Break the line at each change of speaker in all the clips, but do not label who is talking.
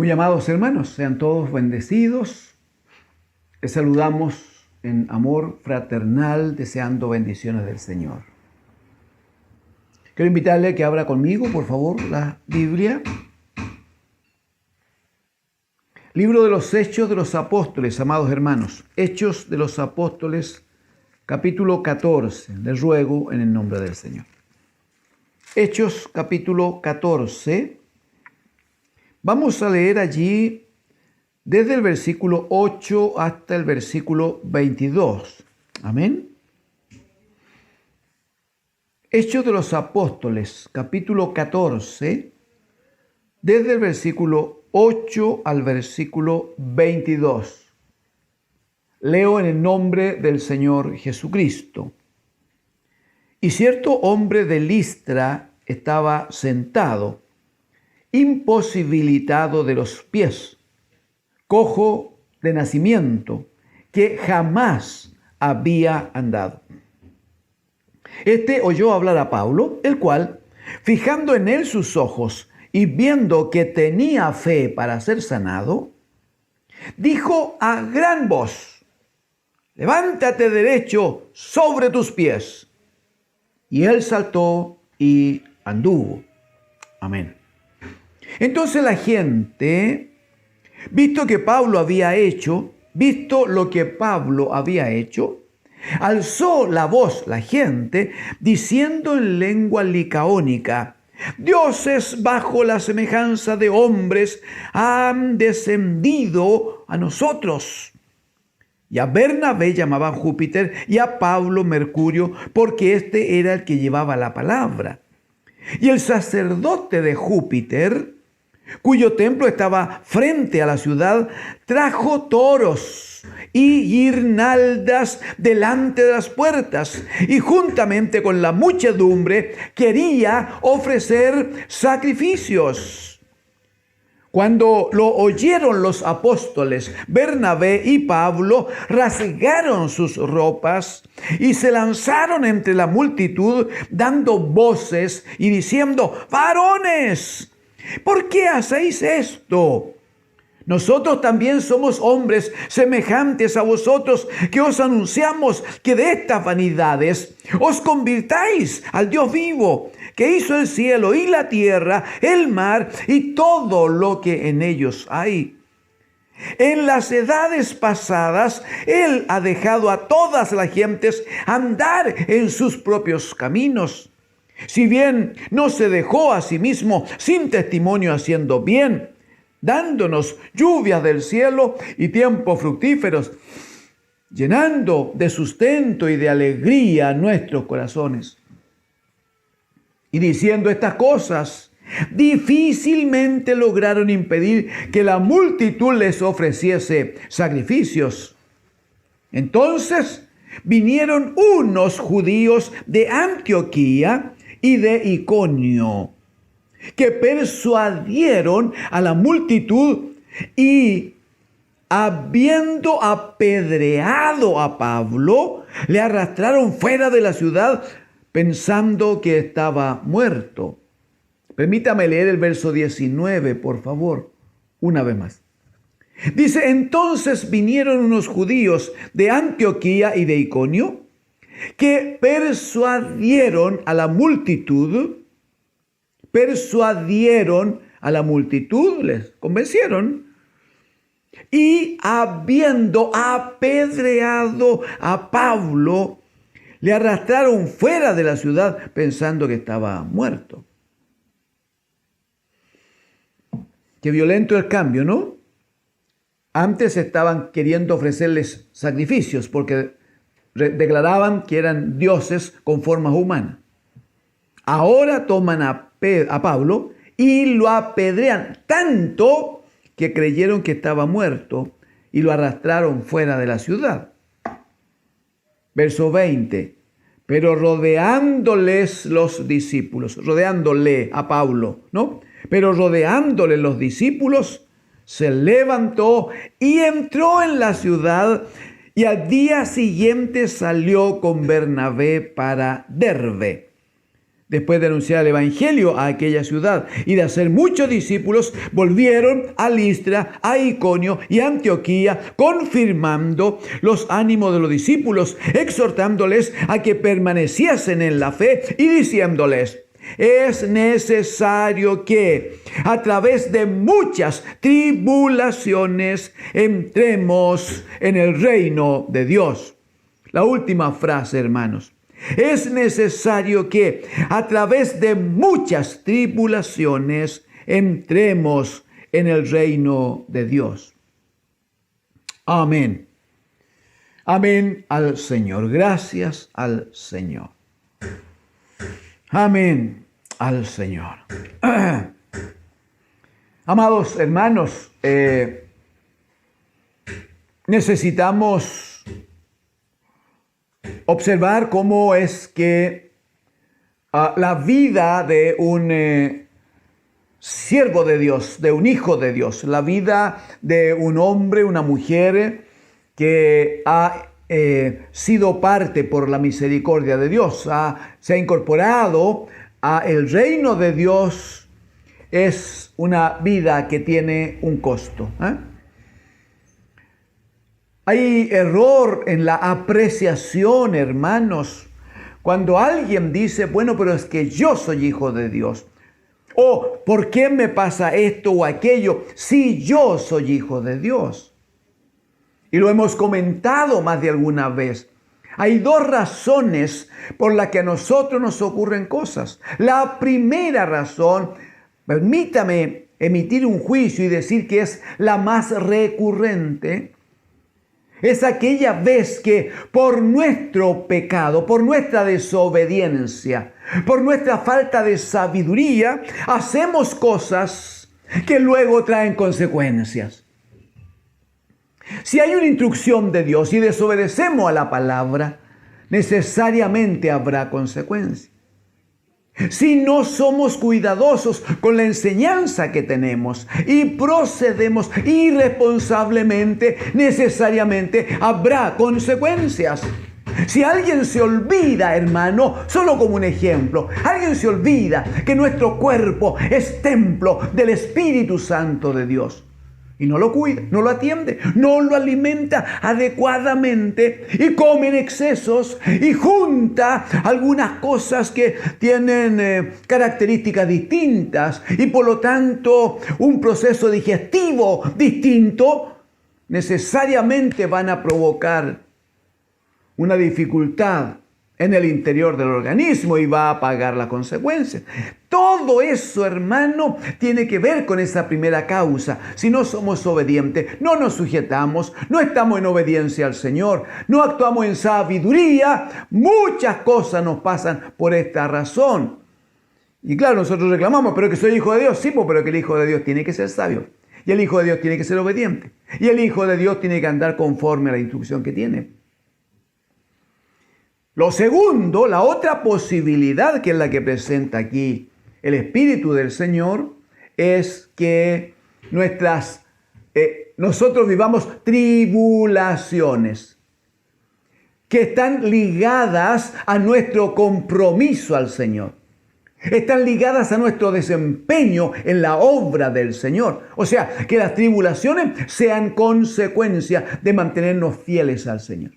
Muy amados hermanos, sean todos bendecidos. Les saludamos en amor fraternal, deseando bendiciones del Señor. Quiero invitarle a que abra conmigo, por favor, la Biblia. Libro de los Hechos de los Apóstoles, amados hermanos. Hechos de los Apóstoles, capítulo 14. Les ruego en el nombre del Señor. Hechos, capítulo 14. Vamos a leer allí desde el versículo 8 hasta el versículo 22. Amén. Hechos de los Apóstoles, capítulo 14, desde el versículo 8 al versículo 22. Leo en el nombre del Señor Jesucristo. Y cierto hombre de Listra estaba sentado, imposibilitado de los pies, cojo de nacimiento, que jamás había andado. Este oyó hablar a Pablo, el cual, fijando en él sus ojos y viendo que tenía fe para ser sanado, dijo a gran voz: levántate derecho sobre tus pies. Y él saltó y anduvo. Amén. Entonces la gente, visto lo que Pablo había hecho, alzó la voz la gente, diciendo en lengua licaónica: dioses bajo la semejanza de hombres han descendido a nosotros. Y a Bernabé llamaban Júpiter y a Pablo Mercurio, porque este era el que llevaba la palabra. Y el sacerdote de Júpiter, cuyo templo estaba frente a la ciudad, trajo toros y guirnaldas delante de las puertas, y juntamente con la muchedumbre quería ofrecer sacrificios. Cuando lo oyeron los apóstoles, Bernabé y Pablo rasgaron sus ropas y se lanzaron entre la multitud, dando voces y diciendo: varones, ¿por qué hacéis esto? Nosotros también somos hombres semejantes a vosotros, que os anunciamos que de estas vanidades os convirtáis al Dios vivo, que hizo el cielo y la tierra, el mar y todo lo que en ellos hay. En las edades pasadas, Él ha dejado a todas las gentes andar en sus propios caminos. Si bien no se dejó a sí mismo sin testimonio haciendo bien, dándonos lluvias del cielo y tiempos fructíferos, llenando de sustento y de alegría nuestros corazones. Y diciendo estas cosas, difícilmente lograron impedir que la multitud les ofreciese sacrificios. Entonces vinieron unos judíos de Antioquía y de Iconio, que persuadieron a la multitud y, habiendo apedreado a Pablo, le arrastraron fuera de la ciudad pensando que estaba muerto. Permítame leer el verso 19, por favor, una vez más. Dice: entonces vinieron unos judíos de Antioquía y de Iconio, que persuadieron a la multitud, les convencieron, y habiendo apedreado a Pablo, le arrastraron fuera de la ciudad pensando que estaba muerto. Qué violento el cambio, ¿no? Antes estaban queriendo ofrecerles sacrificios porque declaraban que eran dioses con forma humana. Ahora toman a Pablo y lo apedrean tanto que creyeron que estaba muerto y lo arrastraron fuera de la ciudad. Verso 20. Pero rodeándole a Pablo, ¿no? Pero rodeándole los discípulos, se levantó y entró en la ciudad, y al día siguiente salió con Bernabé para Derbe. Después de anunciar el evangelio a aquella ciudad y de hacer muchos discípulos, volvieron a Listra, a Iconio y a Antioquía, confirmando los ánimos de los discípulos, exhortándoles a que permaneciesen en la fe y diciéndoles: es necesario que a través de muchas tribulaciones entremos en el reino de Dios. La última frase, hermanos. Es necesario que a través de muchas tribulaciones entremos en el reino de Dios. Amén. Amén al Señor. Gracias al Señor. Amén al Señor. Amados hermanos, necesitamos observar cómo es que la vida de un siervo de Dios, de un hijo de Dios, la vida de un hombre, una mujer que ha sido parte por la misericordia de Dios, se ha incorporado a el reino de Dios, es una vida que tiene un costo. Hay error en la apreciación, hermanos, cuando alguien dice: bueno, pero es que yo soy hijo de Dios. O ¿por qué me pasa esto o aquello si yo soy hijo de Dios? Y lo hemos comentado más de alguna vez. Hay dos razones por las que a nosotros nos ocurren cosas. La primera razón, permítame emitir un juicio y decir que es la más recurrente, es aquella vez que por nuestro pecado, por nuestra desobediencia, por nuestra falta de sabiduría, hacemos cosas que luego traen consecuencias. Si hay una instrucción de Dios y desobedecemos a la palabra, necesariamente habrá consecuencias. Si no somos cuidadosos con la enseñanza que tenemos y procedemos irresponsablemente, necesariamente habrá consecuencias. Si alguien se olvida, hermano, solo como un ejemplo, alguien se olvida que nuestro cuerpo es templo del Espíritu Santo de Dios y no lo cuida, no lo atiende, no lo alimenta adecuadamente y come en excesos y junta algunas cosas que tienen características distintas y por lo tanto un proceso digestivo distinto, necesariamente van a provocar una dificultad en el interior del organismo y va a pagar las consecuencias. Todo eso, hermano, tiene que ver con esa primera causa. Si no somos obedientes, no nos sujetamos, no estamos en obediencia al Señor, no actuamos en sabiduría, muchas cosas nos pasan por esta razón. Y claro, nosotros reclamamos: pero que soy hijo de Dios. Sí, pero que el hijo de Dios tiene que ser sabio. Y el hijo de Dios tiene que ser obediente. Y el hijo de Dios tiene que andar conforme a la instrucción que tiene. Lo segundo, la otra posibilidad, que es la que presenta aquí el Espíritu del Señor, es que nosotros vivamos tribulaciones que están ligadas a nuestro compromiso al Señor. Están ligadas a nuestro desempeño en la obra del Señor. O sea, que las tribulaciones sean consecuencia de mantenernos fieles al Señor.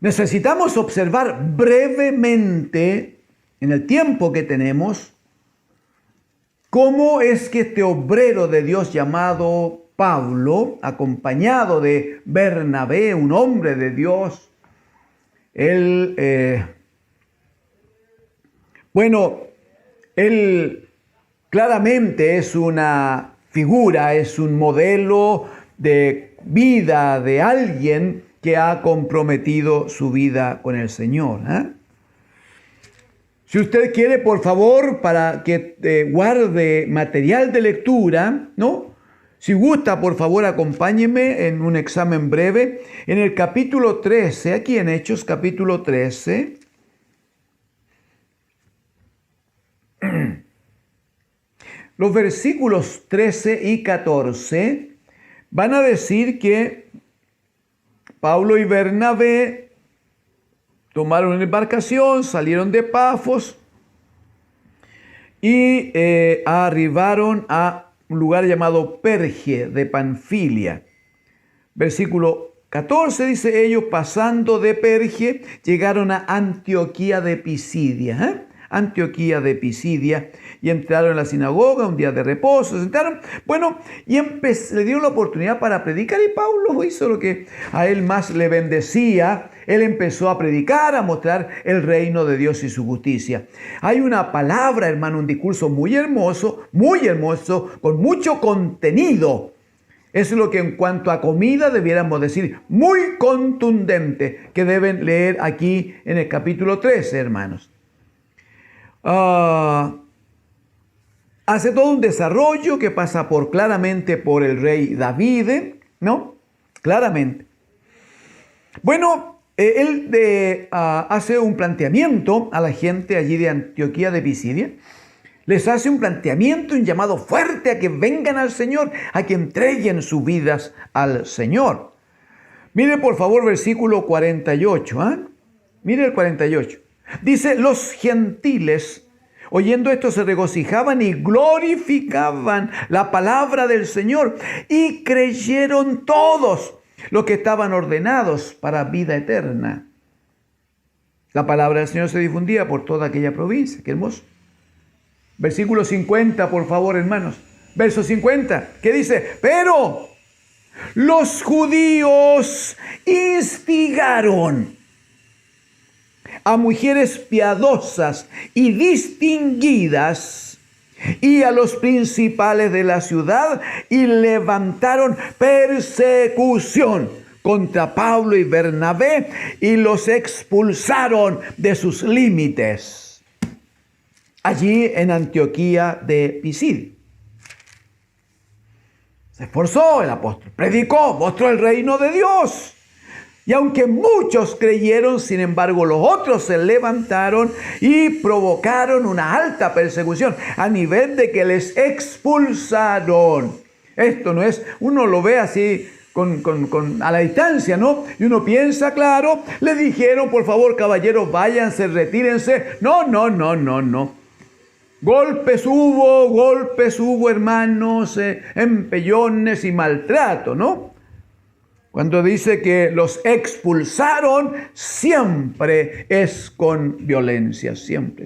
Necesitamos observar brevemente, en el tiempo que tenemos, cómo es que este obrero de Dios llamado Pablo, acompañado de Bernabé, un hombre de Dios, él claramente es una figura, es un modelo de vida de alguien que ha comprometido su vida con el Señor. Si usted quiere, por favor, para que guarde material de lectura, ¿no? Si gusta, por favor, acompáñeme en un examen breve. En el capítulo 13, aquí en Hechos, capítulo 13. Los versículos 13 y 14 van a decir que Pablo y Bernabé tomaron una embarcación, salieron de Pafos y arribaron a un lugar llamado Perge de Panfilia. Versículo 14 dice: ellos pasando de Perge llegaron a Antioquía de Pisidia. Antioquía de Pisidia, y entraron en la sinagoga un día de reposo, se sentaron, bueno, y le dieron la oportunidad para predicar, y Pablo hizo lo que a él más le bendecía. Él empezó a predicar, a mostrar el reino de Dios y su justicia. Hay una palabra, hermano, un discurso muy hermoso, con mucho contenido. Eso es lo que en cuanto a comida debiéramos decir, muy contundente, que deben leer aquí en el capítulo 13, hermanos. Hace todo un desarrollo que pasa claramente por el rey David, ¿no? Claramente. Bueno, él hace un planteamiento a la gente allí de Antioquía de Pisidia. Les hace un planteamiento, un llamado fuerte a que vengan al Señor, a que entreguen sus vidas al Señor. Mire por favor versículo 48. Mire el 48. Dice: los gentiles, oyendo esto, se regocijaban y glorificaban la palabra del Señor, y creyeron todos los que estaban ordenados para vida eterna. La palabra del Señor se difundía por toda aquella provincia. Qué hermoso. Versículo 50, por favor, hermanos. Verso 50, ¿qué dice? Pero los judíos instigaron a mujeres piadosas y distinguidas y a los principales de la ciudad, y levantaron persecución contra Pablo y Bernabé y los expulsaron de sus límites allí en Antioquía de Pisidia. Se esforzó el apóstol, predicó, mostró el reino de Dios. Y aunque muchos creyeron, sin embargo, los otros se levantaron y provocaron una alta persecución a nivel de que les expulsaron. Esto no es, uno lo ve así a la distancia, ¿no? Y uno piensa, claro, le dijeron, por favor, caballeros, váyanse, retírense. No. Golpes hubo, hermanos, empellones y maltrato, ¿no? Cuando dice que los expulsaron, siempre es con violencia, siempre.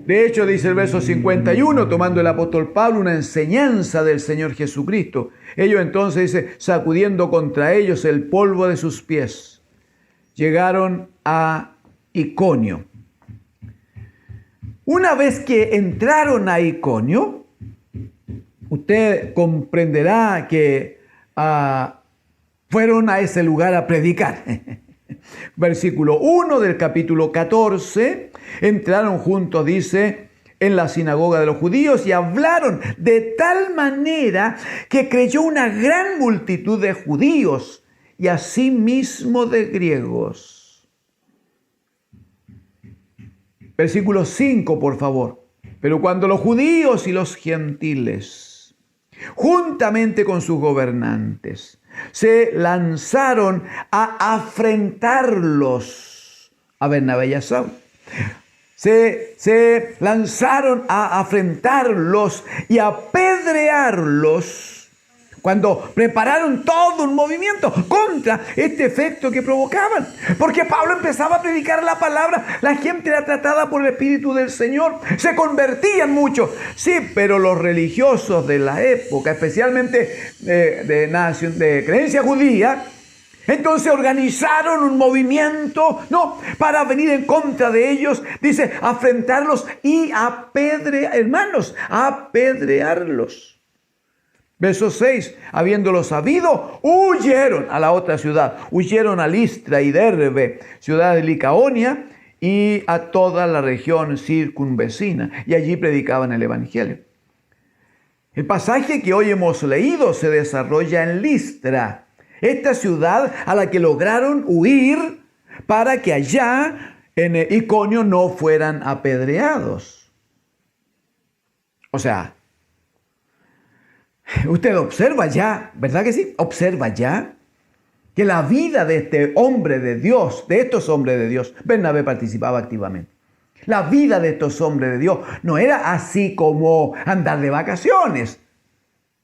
De hecho, dice el verso 51, tomando el apóstol Pablo una enseñanza del Señor Jesucristo. Ellos entonces, dice, sacudiendo contra ellos el polvo de sus pies, llegaron a Iconio. Una vez que entraron a Iconio, usted comprenderá que fueron a ese lugar a predicar. Versículo 1 del capítulo 14, entraron juntos, dice, en la sinagoga de los judíos y hablaron de tal manera que creyó una gran multitud de judíos y asimismo de griegos. Versículo 5, por favor. Pero cuando los judíos y los gentiles, juntamente con sus gobernantes, se lanzaron a afrentarlos, a Bernabé y a Saulo, se lanzaron a afrentarlos y a apedrearlos, cuando prepararon todo un movimiento contra este efecto que provocaban. Porque Pablo empezaba a predicar la palabra, la gente era tratada por el Espíritu del Señor, se convertían mucho. Sí, pero los religiosos de la época, especialmente de creencia judía, entonces organizaron un movimiento, para venir en contra de ellos, dice, afrentarlos y apedrearlos. Verso 6, habiéndolo sabido, huyeron a la otra ciudad, huyeron a Listra y Derbe, ciudad de Licaonia, y a toda la región circunvecina, y allí predicaban el evangelio. El pasaje que hoy hemos leído se desarrolla en Listra, esta ciudad a la que lograron huir para que allá en Iconio no fueran apedreados. O sea, usted observa ya, ¿verdad que sí? Observa ya que la vida de este hombre de Dios, de estos hombres de Dios, Bernabé participaba activamente. La vida de estos hombres de Dios no era así como andar de vacaciones.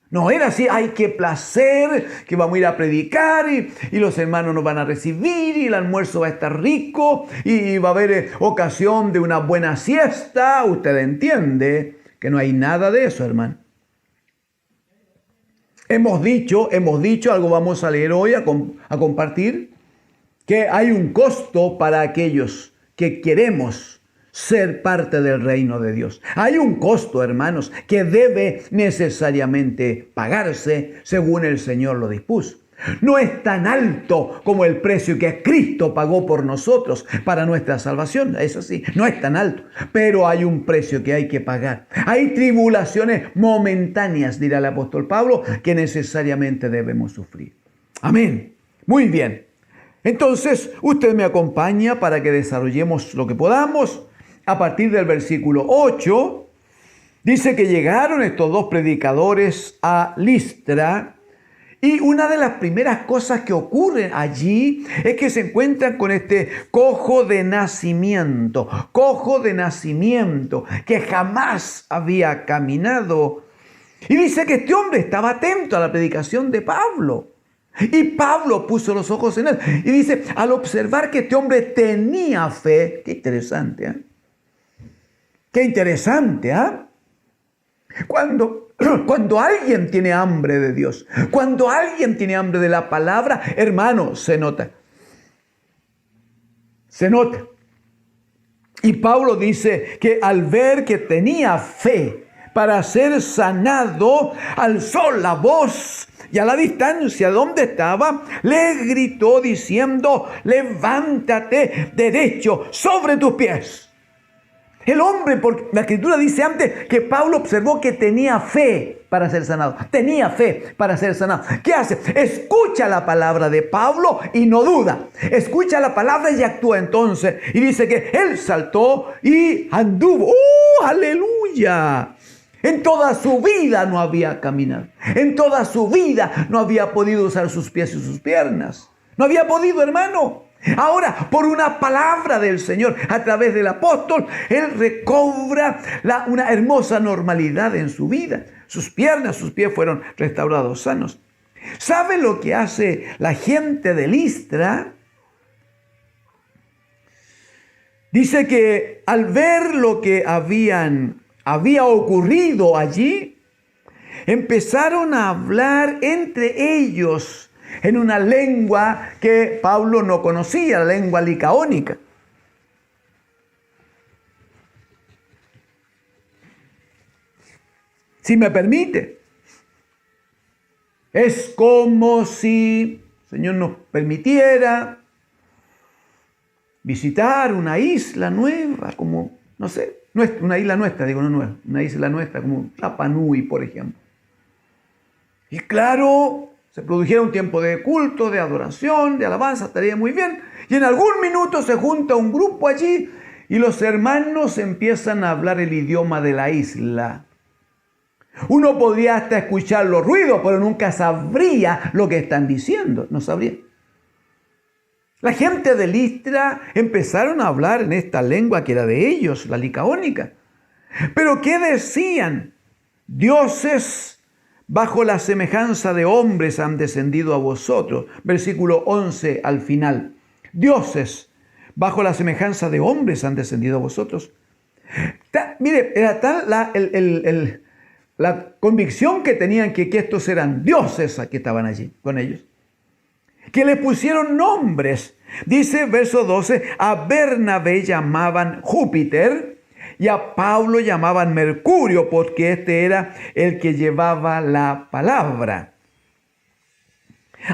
No era así, ay, qué placer, que vamos a ir a predicar y los hermanos nos van a recibir y el almuerzo va a estar rico y va a haber ocasión de una buena siesta. Usted entiende que no hay nada de eso, hermano. Hemos dicho, algo vamos a leer hoy, a compartir, que hay un costo para aquellos que queremos ser parte del reino de Dios. Hay un costo, hermanos, que debe necesariamente pagarse según el Señor lo dispuso. No es tan alto como el precio que Cristo pagó por nosotros para nuestra salvación. Es así, no es tan alto. Pero hay un precio que hay que pagar. Hay tribulaciones momentáneas, dirá el apóstol Pablo, que necesariamente debemos sufrir. Amén. Muy bien. Entonces, usted me acompaña para que desarrollemos lo que podamos. A partir del versículo 8, dice que llegaron estos dos predicadores a Listra. Y una de las primeras cosas que ocurren allí es que se encuentran con este cojo de nacimiento, que jamás había caminado. Y dice que este hombre estaba atento a la predicación de Pablo. Y Pablo puso los ojos en él. Y dice, al observar que este hombre tenía fe, qué interesante, ¿eh? Qué interesante, ¿ah? Cuando alguien tiene hambre de Dios, cuando alguien tiene hambre de la palabra, hermano, se nota. Se nota. Y Pablo dice que al ver que tenía fe para ser sanado, alzó la voz y a la distancia donde estaba, le gritó diciendo, levántate derecho sobre tus pies. El hombre, porque la Escritura dice antes que Pablo observó que tenía fe para ser sanado. Tenía fe para ser sanado. ¿Qué hace? Escucha la palabra de Pablo y no duda. Escucha la palabra y actúa entonces. Y dice que él saltó y anduvo. ¡Oh, aleluya! En toda su vida no había caminado. En toda su vida no había podido usar sus pies y sus piernas. No había podido, hermano. Ahora, por una palabra del Señor a través del apóstol, él recobra una hermosa normalidad en su vida. Sus piernas, sus pies fueron restaurados sanos. ¿Sabe lo que hace la gente de Listra? Dice que al ver lo que había ocurrido allí, empezaron a hablar entre ellos en una lengua que Pablo no conocía, la lengua licaónica. Si me permite, es como si el Señor nos permitiera visitar una isla nueva, como, no sé, una isla nuestra, digo no nueva, una isla nuestra como Rapa Nui, por ejemplo. Y claro, se produjera un tiempo de culto, de adoración, de alabanza, estaría muy bien. Y en algún minuto se junta un grupo allí y los hermanos empiezan a hablar el idioma de la isla. Uno podría hasta escuchar los ruidos, pero nunca sabría lo que están diciendo. No sabría. La gente de Listra empezaron a hablar en esta lengua que era de ellos, la licaónica. Pero ¿qué decían? Dioses bajo la semejanza de hombres han descendido a vosotros. Versículo 11 al final. Dioses bajo la semejanza de hombres han descendido a vosotros. Mire, era tal la convicción que tenían que estos eran dioses que estaban allí con ellos, que le pusieron nombres. Dice verso 12, a Bernabé llamaban Júpiter y a Pablo llamaban Mercurio, porque este era el que llevaba la palabra.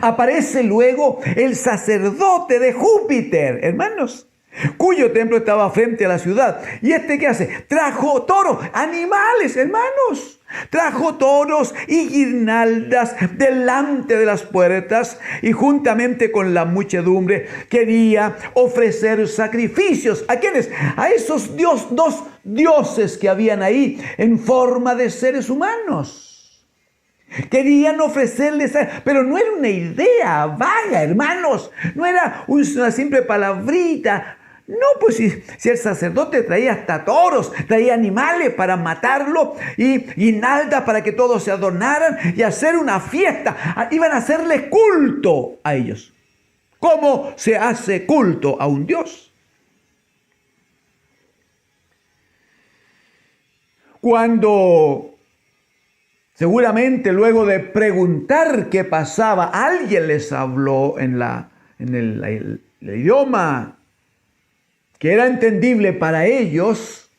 Aparece luego el sacerdote de Júpiter, hermanos, cuyo templo estaba frente a la ciudad. ¿Y este qué hace? Trajo toros, animales, hermanos. Trajo toros y guirnaldas delante de las puertas y juntamente con la muchedumbre quería ofrecer sacrificios. ¿A quiénes? A esos dos dioses que habían ahí en forma de seres humanos. Querían ofrecerles, pero no era una idea vaga, hermanos. No era una simple palabrita. No, pues si el sacerdote traía hasta toros, traía animales para matarlo y guirnaldas para que todos se adornaran y hacer una fiesta. Iban a hacerle culto a ellos. ¿Cómo se hace culto a un Dios? Cuando seguramente luego de preguntar qué pasaba, alguien les habló en el idioma que era entendible para ellos.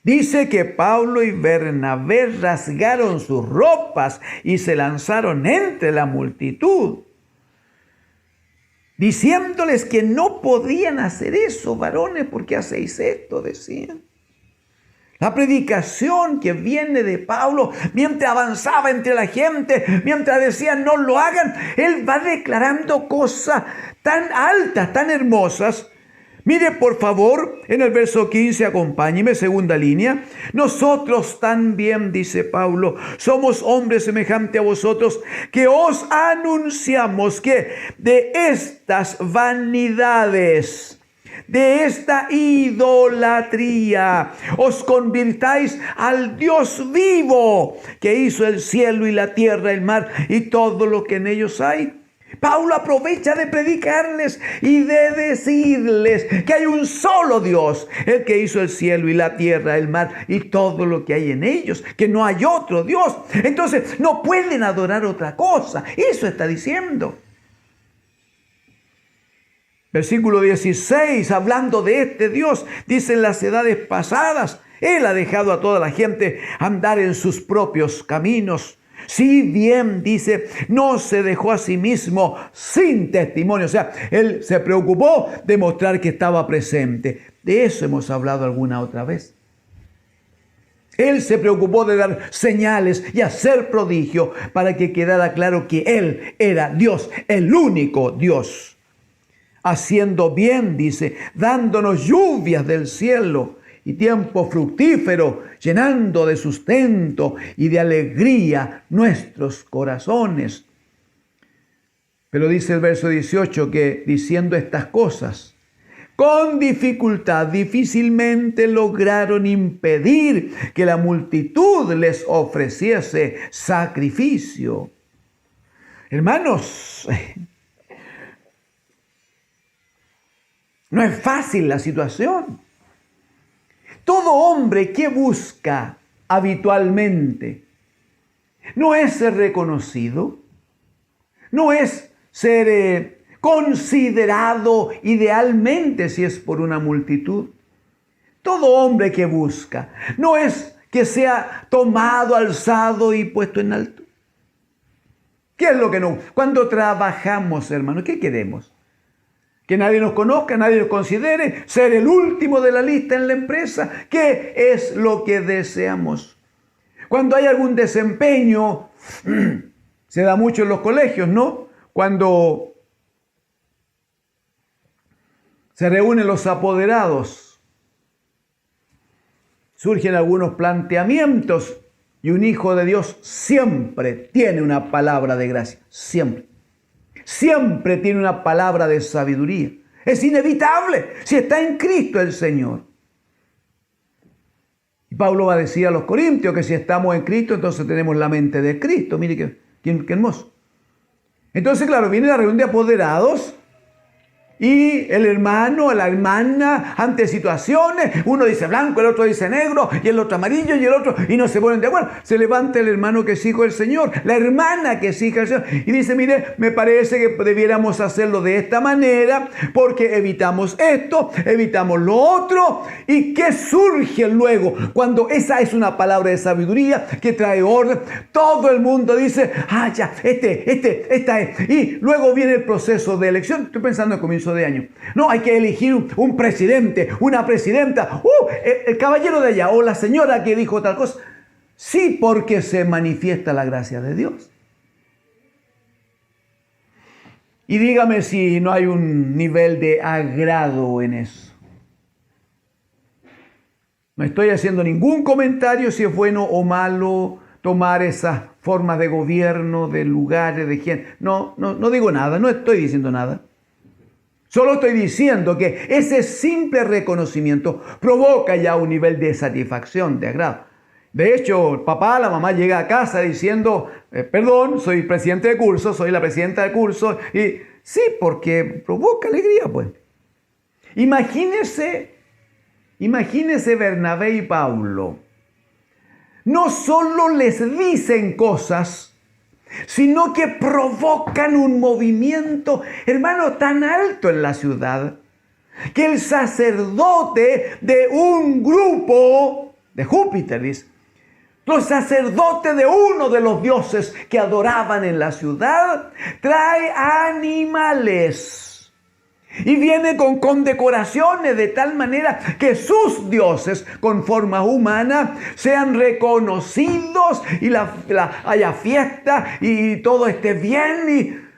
Dice que Pablo y Bernabé rasgaron sus ropas y se lanzaron entre la multitud, diciéndoles que no podían hacer eso, varones, ¿por qué hacéis esto?, decían. La predicación que viene de Pablo, mientras avanzaba entre la gente, mientras decía no lo hagan, él va declarando cosas tan altas, tan hermosas. Mire por favor en el verso 15, acompáñeme, segunda línea. Nosotros también, dice Pablo, somos hombres semejantes a vosotros, que os anunciamos que de estas vanidades, de esta idolatría, os convirtáis al Dios vivo, que hizo el cielo y la tierra, el mar y todo lo que en ellos hay. Pablo aprovecha de predicarles y de decirles que hay un solo Dios, el que hizo el cielo y la tierra, el mar y todo lo que hay en ellos, que no hay otro Dios. Entonces no pueden adorar otra cosa. Eso está diciendo. Versículo 16, hablando de este Dios, dice: en las edades pasadas, Él ha dejado a toda la gente andar en sus propios caminos. Si bien, dice, no se dejó a sí mismo sin testimonio. O sea, Él se preocupó de mostrar que estaba presente. De eso hemos hablado alguna otra vez. Él se preocupó de dar señales y hacer prodigio para que quedara claro que Él era Dios, el único Dios. Haciendo bien, dice, dándonos lluvias del cielo y tiempo fructífero, llenando de sustento y de alegría nuestros corazones. Pero dice el verso 18 que diciendo estas cosas, con dificultad, difícilmente lograron impedir que la multitud les ofreciese sacrificio. Hermanos, no es fácil la situación. Todo hombre que busca habitualmente no es ser reconocido, no es ser considerado idealmente si es por una multitud. Todo hombre que busca no es que sea tomado, alzado y puesto en alto. ¿Qué es lo que no? Cuando trabajamos, hermano, ¿qué queremos? Que nadie nos conozca, nadie nos considere, ser el último de la lista en la empresa. ¿Qué es lo que deseamos? Cuando hay algún desempeño, se da mucho en los colegios, ¿no? Cuando se reúnen los apoderados, surgen algunos planteamientos y un hijo de Dios siempre tiene una palabra de gracia, siempre. Siempre tiene una palabra de sabiduría. Es inevitable si está en Cristo el Señor. Y Pablo va a decir a los corintios que si estamos en Cristo, entonces tenemos la mente de Cristo. Mire qué hermoso. Entonces, claro, viene la reunión de apoderados y el hermano, la hermana, ante situaciones, uno dice blanco, el otro dice negro, y el otro amarillo, y el otro, y no se ponen de acuerdo. Se levanta el hermano que es hijo del Señor, la hermana que es hija del Señor, y dice, mire, me parece que debiéramos hacerlo de esta manera, porque evitamos esto, evitamos lo otro. ¿Y qué surge luego? Cuando esa es una palabra de sabiduría que trae orden, todo el mundo dice, ya, esta es. Y luego viene el proceso de elección. Estoy pensando en comienzo de año. No, hay que elegir un presidente, una presidenta, el caballero de allá o la señora que dijo tal cosa. Sí, porque se manifiesta la gracia de Dios. Y dígame si no hay un nivel de agrado en eso. No estoy haciendo ningún comentario si es bueno o malo. tomar esas formas de gobierno, de lugares, de gente. No digo nada, no estoy diciendo nada. Solo estoy diciendo que ese simple reconocimiento provoca ya un nivel de satisfacción, de agrado. De hecho, el papá, la mamá llega a casa diciendo, perdón, soy presidente de curso, soy la presidenta de curso. Y sí, porque provoca alegría, pues. Imagínese Bernabé y Pablo. No solo les dicen cosas, sino que provocan un movimiento, hermano, tan alto en la ciudad, que el sacerdote de un grupo de Júpiter, dice, los sacerdotes de uno de los dioses que adoraban en la ciudad, trae animales. Y viene con condecoraciones de tal manera que sus dioses con forma humana sean reconocidos y haya fiesta y todo esté bien.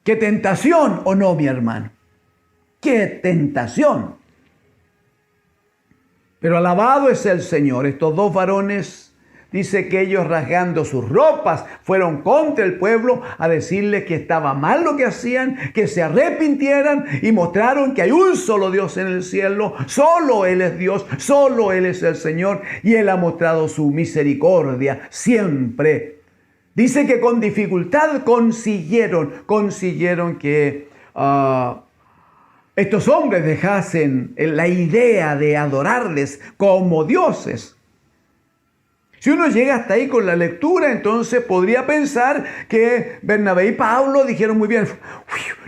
¡Qué tentación! ¿O no, mi hermano? ¡Qué tentación! Pero alabado es el Señor. Estos dos varones, dice que ellos rasgando sus ropas fueron contra el pueblo a decirle que estaba mal lo que hacían, que se arrepintieran y mostraron que hay un solo Dios en el cielo, solo Él es Dios, solo Él es el Señor y Él ha mostrado su misericordia siempre. Dice que con dificultad consiguieron que estos hombres dejasen la idea de adorarles como dioses. Si uno llega hasta ahí con la lectura, entonces podría pensar que Bernabé y Pablo dijeron muy bien,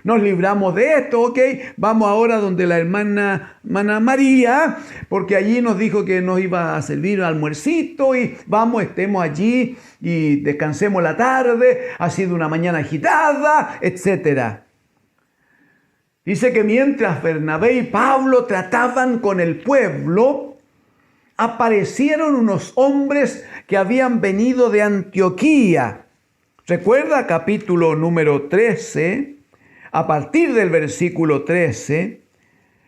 nos libramos de esto, ok, vamos ahora donde la hermana María, porque allí nos dijo que nos iba a servir almuercito y vamos, estemos allí y descansemos la tarde, ha sido una mañana agitada, etc. Dice que mientras Bernabé y Pablo trataban con el pueblo, aparecieron unos hombres que habían venido de Antioquía. Recuerda capítulo número 13, a partir del versículo 13,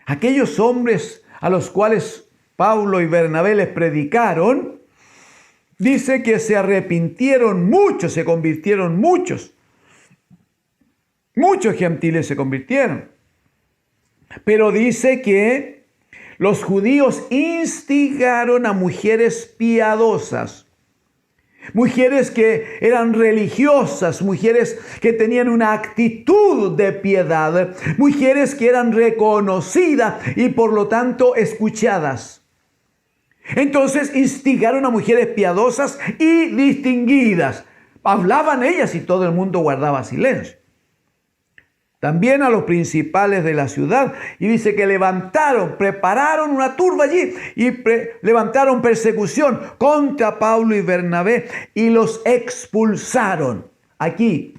aquellos hombres a los cuales Pablo y Bernabé les predicaron, dice que se arrepintieron muchos, se convirtieron muchos. Muchos gentiles se convirtieron. Pero dice que los judíos instigaron a mujeres piadosas, mujeres que eran religiosas, mujeres que tenían una actitud de piedad, mujeres que eran reconocidas y por lo tanto escuchadas. Entonces instigaron a mujeres piadosas y distinguidas. Hablaban ellas y todo el mundo guardaba silencio. También a los principales de la ciudad. Y dice que prepararon una turba allí y levantaron persecución contra Pablo y Bernabé y los expulsaron aquí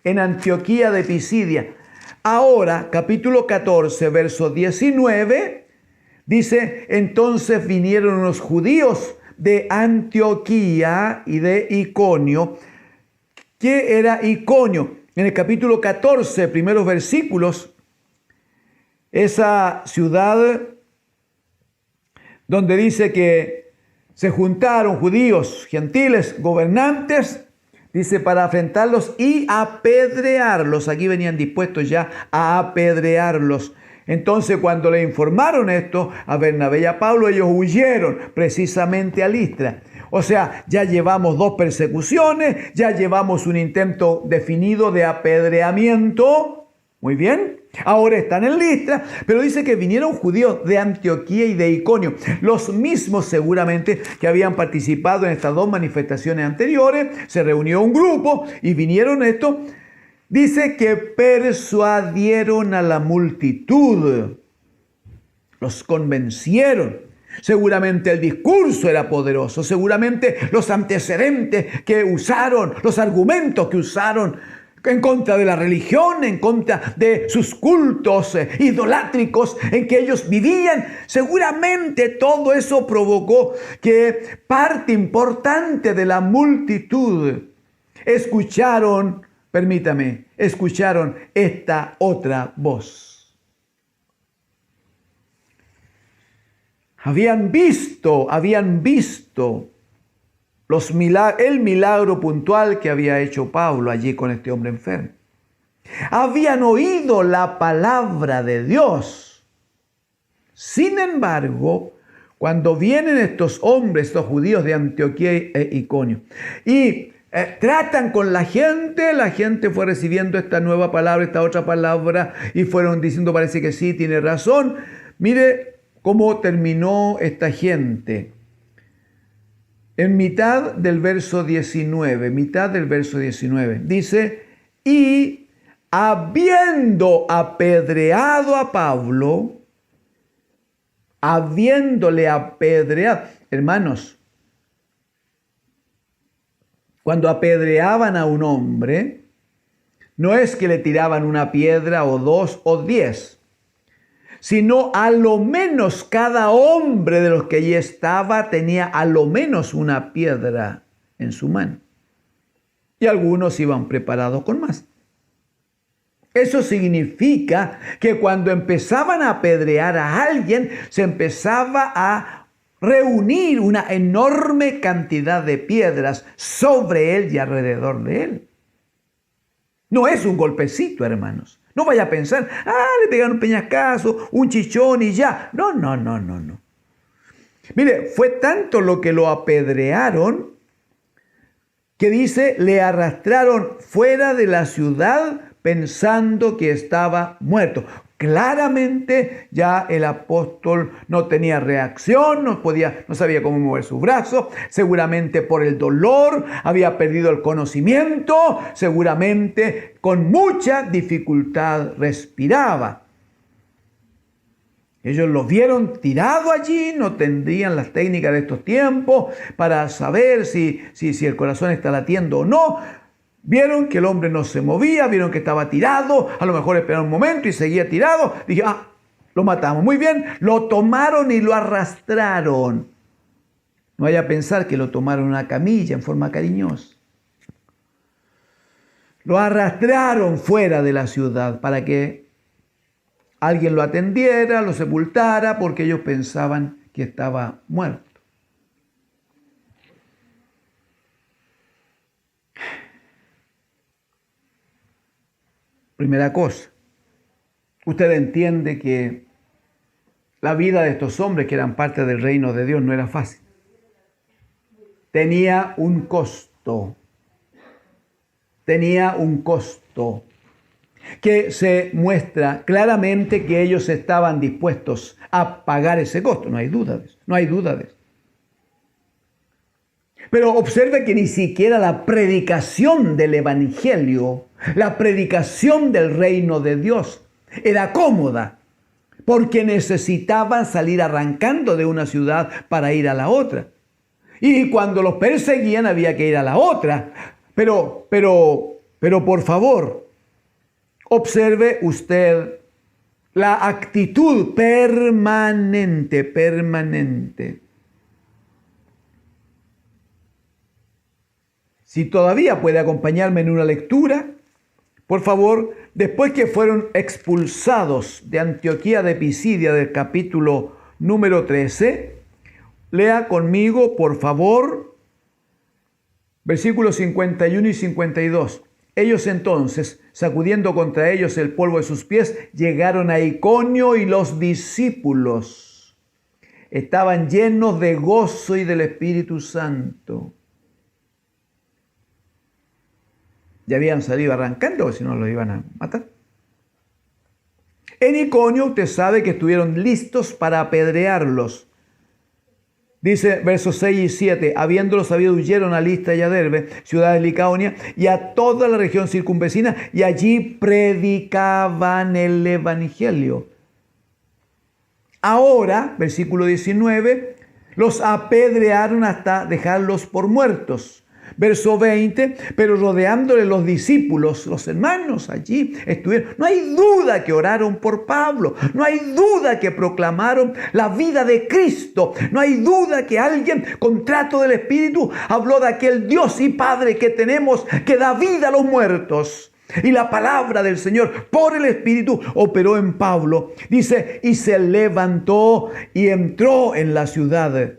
en Antioquía de Pisidia. Ahora, capítulo 14, verso 19, dice, entonces vinieron unos judíos de Antioquía y de Iconio. ¿Qué era Iconio? En el capítulo 14, primeros versículos, esa ciudad donde dice que se juntaron judíos, gentiles, gobernantes, dice para afrentarlos y apedrearlos. Aquí venían dispuestos ya a apedrearlos. Entonces cuando le informaron esto a Bernabé y a Pablo, ellos huyeron precisamente a Listra. O sea, ya llevamos 2 persecuciones, ya llevamos un intento definido de apedreamiento. Muy bien. Ahora están en Listra, pero dice que vinieron judíos de Antioquía y de Iconio. Los mismos seguramente que habían participado en estas 2 manifestaciones anteriores. Se reunió un grupo y vinieron estos. Dice que persuadieron a la multitud. Los convencieron. Seguramente el discurso era poderoso, seguramente los antecedentes que usaron, los argumentos que usaron en contra de la religión, en contra de sus cultos idolátricos en que ellos vivían, seguramente todo eso provocó que parte importante de la multitud escucharon esta otra voz. Habían visto el milagro puntual que había hecho Pablo allí con este hombre enfermo. Habían oído la palabra de Dios. Sin embargo, cuando vienen estos hombres, estos judíos de Antioquía e Iconio, y tratan con la gente fue recibiendo esta nueva palabra, esta otra palabra, y fueron diciendo, parece que sí, tiene razón. Mire cómo terminó esta gente. En mitad del verso 19, dice, y habiendo apedreado a Pablo, habiéndole apedreado, hermanos, cuando apedreaban a un hombre, no es que le tiraban una piedra o 2 o 10, sino a lo menos cada hombre de los que allí estaba tenía a lo menos una piedra en su mano. Y algunos iban preparados con más. Eso significa que cuando empezaban a apedrear a alguien, se empezaba a reunir una enorme cantidad de piedras sobre él y alrededor de él. No es un golpecito, hermanos. No vaya a pensar, le pegaron un peñascazo, un chichón y ya. No. Mire, fue tanto lo que lo apedrearon que dice, le arrastraron fuera de la ciudad pensando que estaba muerto. Claramente ya el apóstol no tenía reacción, no sabía cómo mover sus brazos, seguramente por el dolor había perdido el conocimiento, seguramente con mucha dificultad respiraba. Ellos lo vieron tirado allí, no tendrían las técnicas de estos tiempos para saber si el corazón está latiendo o no. Vieron que el hombre no se movía, vieron que estaba tirado, a lo mejor esperaron un momento y seguía tirado. Dije, lo matamos. Muy bien, lo tomaron y lo arrastraron. No vaya a pensar que lo tomaron en una camilla en forma cariñosa. Lo arrastraron fuera de la ciudad para que alguien lo atendiera, lo sepultara, porque ellos pensaban que estaba muerto. Primera cosa, usted entiende que la vida de estos hombres que eran parte del reino de Dios no era fácil. Tenía un costo. Que se muestra claramente que ellos estaban dispuestos a pagar ese costo. No hay duda de eso. Pero observe que ni siquiera la predicación del evangelio, la predicación del reino de Dios era cómoda, porque necesitaban salir arrancando de una ciudad para ir a la otra. Y cuando los perseguían había que ir a la otra. Pero por favor, observe usted la actitud permanente. Si todavía puede acompañarme en una lectura, por favor, después que fueron expulsados de Antioquía de Pisidia del capítulo número 13, lea conmigo, por favor, versículos 51 y 52. Ellos entonces, sacudiendo contra ellos el polvo de sus pies, llegaron a Iconio, y los discípulos estaban llenos de gozo y del Espíritu Santo. Ya habían salido arrancando, porque si no los iban a matar. En Iconio usted sabe que estuvieron listos para apedrearlos. Dice versos 6 y 7, habiéndolo sabido, huyeron a Listra y a Derbe, ciudades de Licaonia, y a toda la región circunvecina, y allí predicaban el evangelio. Ahora, versículo 19, los apedrearon hasta dejarlos por muertos. Verso 20, pero rodeándole los discípulos, los hermanos allí estuvieron. No hay duda que oraron por Pablo. No hay duda que proclamaron la vida de Cristo. No hay duda que alguien con trato del Espíritu habló de aquel Dios y Padre que tenemos, que da vida a los muertos. Y la palabra del Señor por el Espíritu operó en Pablo. Dice, y se levantó y entró en la ciudad.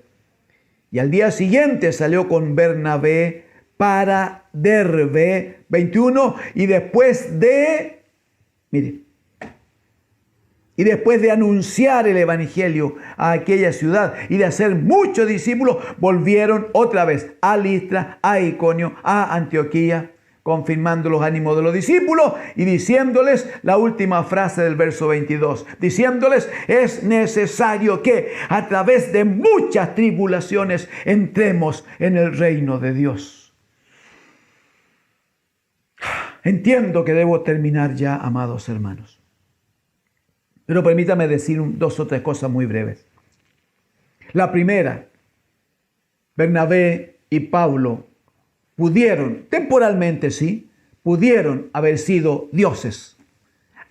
Y al día siguiente salió con Bernabé para Derbe, 21, y después de anunciar el evangelio a aquella ciudad y de hacer muchos discípulos, volvieron otra vez a Listra, a Iconio, a Antioquía, confirmando los ánimos de los discípulos y diciéndoles la última frase del verso 22, diciéndoles: es necesario que a través de muchas tribulaciones entremos en el reino de Dios. Entiendo que debo terminar ya, amados hermanos, pero permítame decir dos o tres cosas muy breves. La primera, Bernabé y Pablo pudieron, temporalmente sí, pudieron haber sido dioses,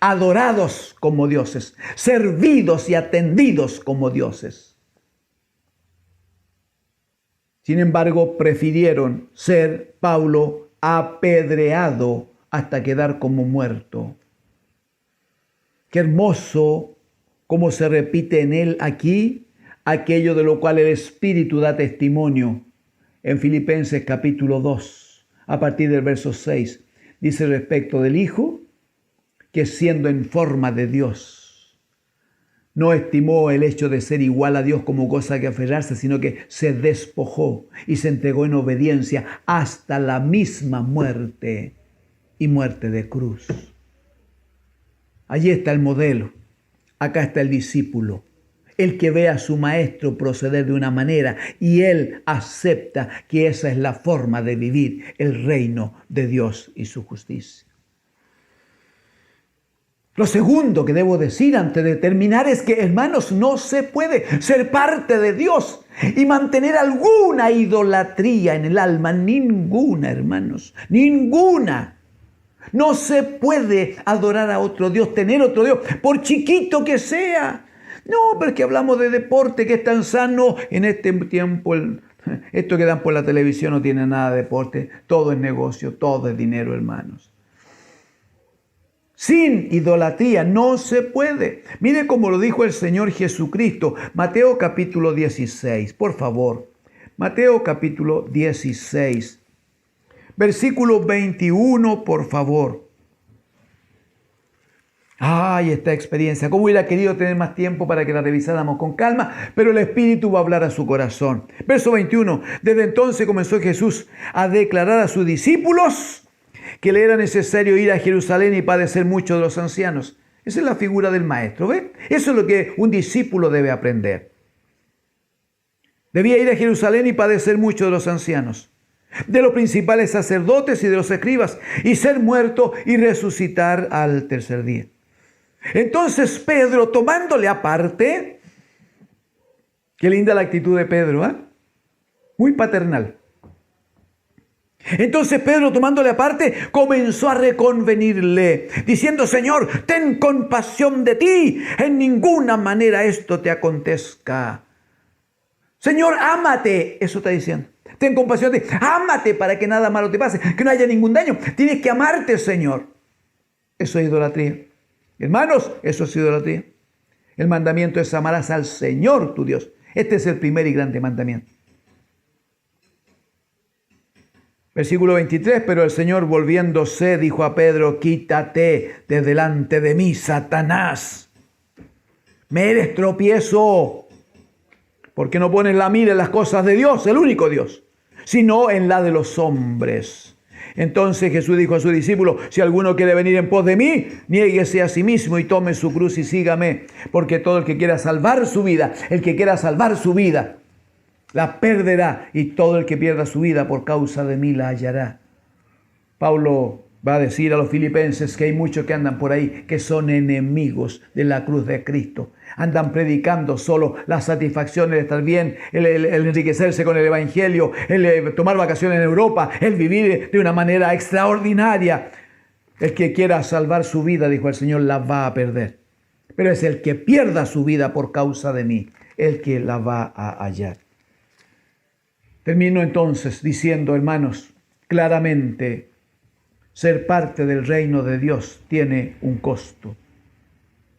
adorados como dioses, servidos y atendidos como dioses. Sin embargo, prefirieron ser Pablo apedreado hasta quedar como muerto. Qué hermoso cómo se repite en él aquí aquello de lo cual el Espíritu da testimonio. En Filipenses capítulo 2, a partir del verso 6, dice respecto del Hijo, que siendo en forma de Dios, no estimó el hecho de ser igual a Dios como cosa que aferrarse, sino que se despojó y se entregó en obediencia hasta la misma muerte y muerte de cruz. Allí está el modelo, acá está el discípulo. El que ve a su maestro proceder de una manera y él acepta que esa es la forma de vivir el reino de Dios y su justicia. Lo segundo que debo decir antes de terminar es que, hermanos, no se puede ser parte de Dios y mantener alguna idolatría en el alma. Ninguna, hermanos, ninguna. No se puede adorar a otro Dios, tener otro Dios, por chiquito que sea. No, pero es que hablamos de deporte que es tan sano en este tiempo. Esto que dan por la televisión no tiene nada de deporte. Todo es negocio, todo es dinero, hermanos. Sin idolatría no se puede. Mire cómo lo dijo el Señor Jesucristo. Mateo capítulo 16, por favor. Mateo capítulo 16, versículo 21, por favor. Ay, esta experiencia, cómo hubiera querido tener más tiempo para que la revisáramos con calma, pero el Espíritu va a hablar a su corazón. Verso 21, desde entonces comenzó Jesús a declarar a sus discípulos que le era necesario ir a Jerusalén y padecer mucho de los ancianos. Esa es la figura del maestro, ¿ve? Eso es lo que un discípulo debe aprender. Debía ir a Jerusalén y padecer mucho de los ancianos, de los principales sacerdotes y de los escribas, y ser muerto y resucitar al tercer día. Entonces Pedro, tomándole aparte, qué linda la actitud de Pedro, ¿eh? Muy paternal. Entonces Pedro, tomándole aparte, comenzó a reconvenirle, diciendo: Señor, ten compasión de ti, en ninguna manera esto te acontezca. Señor, ámate, eso está diciendo. Ten compasión de ti, ámate para que nada malo te pase, que no haya ningún daño. Tienes que amarte, Señor. Eso es idolatría. Hermanos, eso es idolatría. El mandamiento es: amarás al Señor tu Dios. Este es el primer y grande mandamiento. Versículo 23, pero el Señor, volviéndose, dijo a Pedro: quítate de delante de mí, Satanás. Me eres tropiezo, porque no pones la mira en las cosas de Dios, el único Dios, sino en la de los hombres. Entonces Jesús dijo a sus discípulos: si alguno quiere venir en pos de mí, niéguese a sí mismo y tome su cruz y sígame. Porque todo el que quiera salvar su vida, la perderá, y todo el que pierda su vida por causa de mí la hallará. Pablo va a decir a los filipenses que hay muchos que andan por ahí que son enemigos de la cruz de Cristo. Andan predicando solo la satisfacción, el estar bien, el enriquecerse con el evangelio, el tomar vacaciones en Europa, el vivir de una manera extraordinaria. El que quiera salvar su vida, dijo el Señor, la va a perder. Pero es el que pierda su vida por causa de mí, el que la va a hallar. Termino entonces diciendo, hermanos, claramente, ser parte del reino de Dios tiene un costo.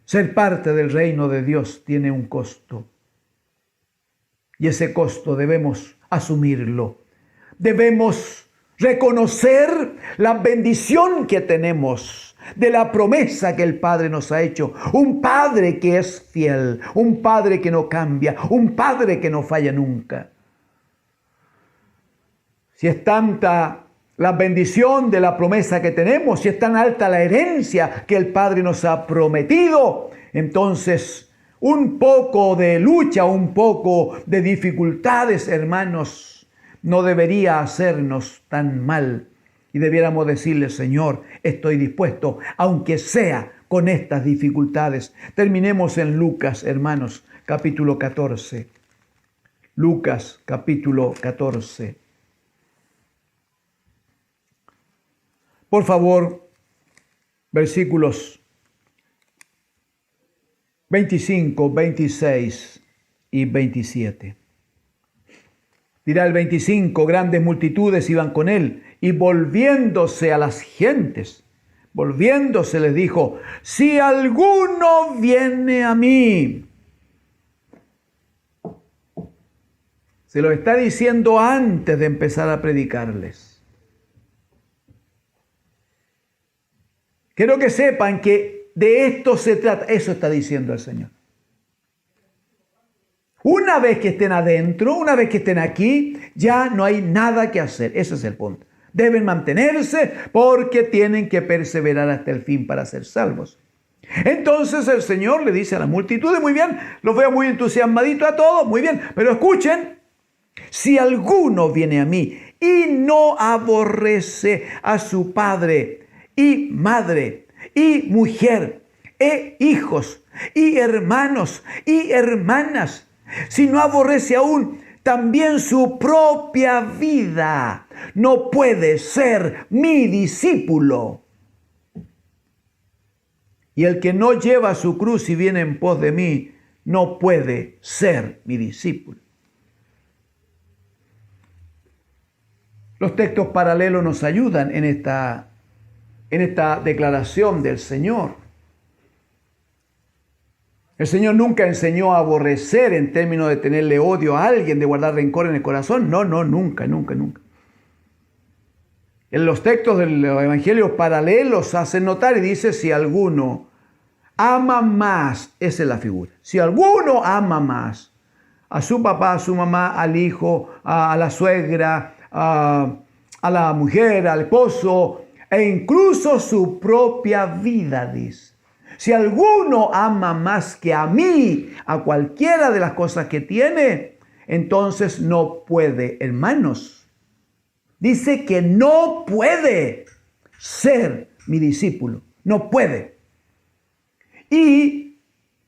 Ser parte del reino de Dios tiene un costo. Y ese costo debemos asumirlo. Debemos reconocer la bendición que tenemos de la promesa que el Padre nos ha hecho. Un Padre que es fiel, un Padre que no cambia, un Padre que no falla nunca. Si es tanta la bendición de la promesa que tenemos, si es tan alta la herencia que el Padre nos ha prometido, entonces un poco de lucha, un poco de dificultades, hermanos, no debería hacernos tan mal. Y debiéramos decirle, Señor, estoy dispuesto, aunque sea con estas dificultades. Terminemos en Lucas, hermanos, capítulo 14. Lucas, capítulo 14. Por favor, versículos 25, 26 y 27. Dirá el 25, grandes multitudes iban con él, y volviéndose a las gentes, volviéndose les dijo, si alguno viene a mí. Se lo está diciendo antes de empezar a predicarles. Quiero que sepan que de esto se trata. Eso está diciendo el Señor. Una vez que estén adentro, una vez que estén aquí, ya no hay nada que hacer. Ese es el punto. Deben mantenerse porque tienen que perseverar hasta el fin para ser salvos. Entonces el Señor le dice a la multitud, muy bien, los veo muy entusiasmaditos a todos, muy bien, pero escuchen, si alguno viene a mí y no aborrece a su padre y madre, y mujer, e hijos, y hermanos, y hermanas, si no aborrece aún también su propia vida, no puede ser mi discípulo. Y el que no lleva su cruz y viene en pos de mí, no puede ser mi discípulo. Los textos paralelos nos ayudan en esta declaración del Señor. El Señor nunca enseñó a aborrecer en términos de tenerle odio a alguien, de guardar rencor en el corazón. No, nunca. En los textos de los evangelios paralelos hacen notar y dice, si alguno ama más, esa es la figura. Si alguno ama más a su papá, a su mamá, al hijo, a la suegra, a la mujer, al esposo, e incluso su propia vida, dice. Si alguno ama más que a mí, a cualquiera de las cosas que tiene, entonces no puede, hermanos. Dice que no puede ser mi discípulo. No puede. Y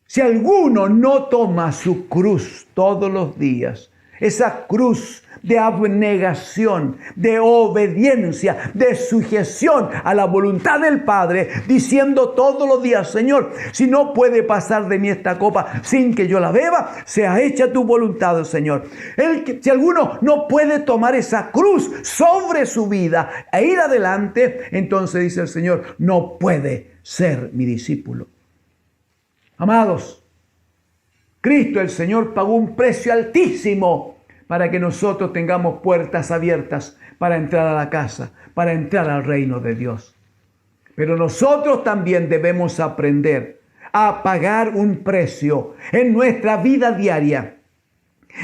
si alguno no toma su cruz todos los días, esa cruz de abnegación, de obediencia, de sujeción a la voluntad del Padre, diciendo todos los días, Señor, si no puede pasar de mí esta copa sin que yo la beba, sea hecha tu voluntad, Señor. Si alguno no puede tomar esa cruz sobre su vida e ir adelante, entonces dice el Señor, no puede ser mi discípulo. Amados, Cristo el Señor pagó un precio altísimo para que nosotros tengamos puertas abiertas para entrar a la casa, para entrar al reino de Dios. Pero nosotros también debemos aprender a pagar un precio en nuestra vida diaria,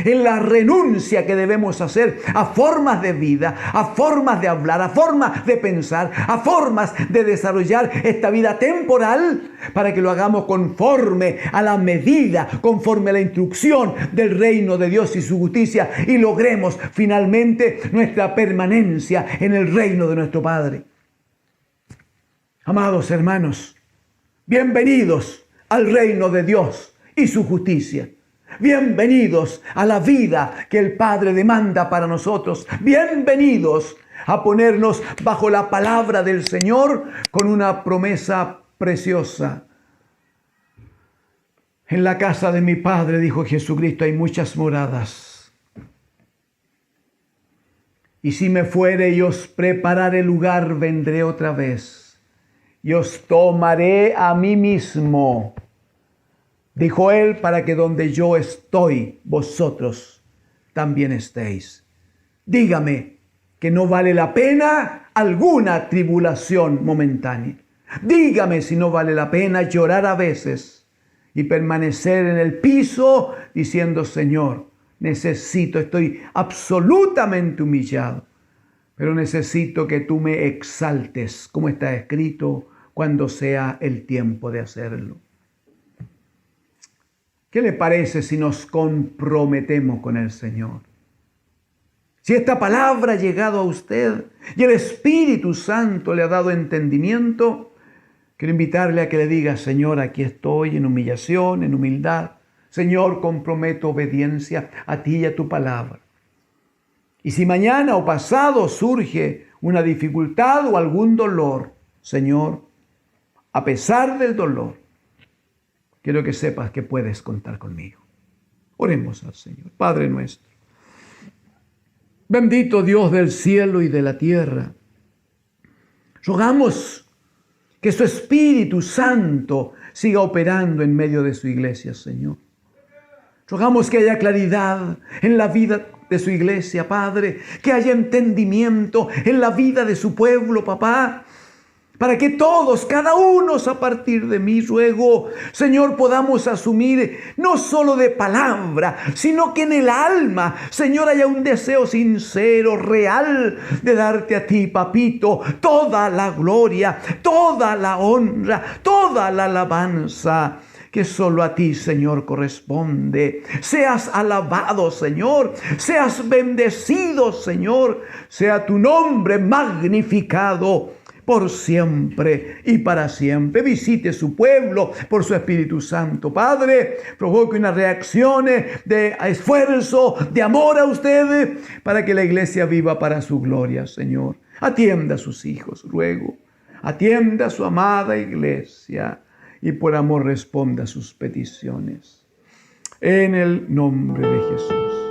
en la renuncia que debemos hacer a formas de vida, a formas de hablar, a formas de pensar, a formas de desarrollar esta vida temporal, para que lo hagamos conforme a la medida, conforme a la instrucción del reino de Dios y su justicia, y logremos finalmente nuestra permanencia en el reino de nuestro Padre. Amados hermanos, bienvenidos al reino de Dios y su justicia. Bienvenidos a la vida que el Padre demanda para nosotros. Bienvenidos a ponernos bajo la palabra del Señor con una promesa preciosa. En la casa de mi Padre, dijo Jesucristo, hay muchas moradas. Y si me fuere y os prepararé lugar, vendré otra vez y os tomaré a mí mismo, dijo él, para que donde yo estoy, vosotros también estéis. Dígame que no vale la pena alguna tribulación momentánea. Dígame si no vale la pena llorar a veces y permanecer en el piso diciendo, Señor, estoy absolutamente humillado, pero necesito que tú me exaltes, como está escrito, cuando sea el tiempo de hacerlo. ¿Qué le parece si nos comprometemos con el Señor? Si esta palabra ha llegado a usted y el Espíritu Santo le ha dado entendimiento, quiero invitarle a que le diga, Señor, aquí estoy en humillación, en humildad. Señor, comprometo obediencia a ti y a tu palabra. Y si mañana o pasado surge una dificultad o algún dolor, Señor, a pesar del dolor, quiero que sepas que puedes contar conmigo. Oremos al Señor. Padre nuestro, bendito Dios del cielo y de la tierra, rogamos que su Espíritu Santo siga operando en medio de su iglesia, Señor. Rogamos que haya claridad en la vida de su iglesia, Padre, que haya entendimiento en la vida de su pueblo, Papá, para que todos, cada uno a partir de mí, ruego, Señor, podamos asumir no solo de palabra, sino que en el alma, Señor, haya un deseo sincero, real, de darte a ti, Papito, toda la gloria, toda la honra, toda la alabanza, que solo a ti, Señor, corresponde. Seas alabado, Señor. Seas bendecido, Señor. Sea tu nombre magnificado por siempre y para siempre. Visite su pueblo por su Espíritu Santo. Padre, provoque unas reacciones de esfuerzo, de amor a usted, para que la iglesia viva para su gloria, Señor. Atienda a sus hijos, ruego. Atienda a su amada iglesia y por amor responda a sus peticiones. En el nombre de Jesús.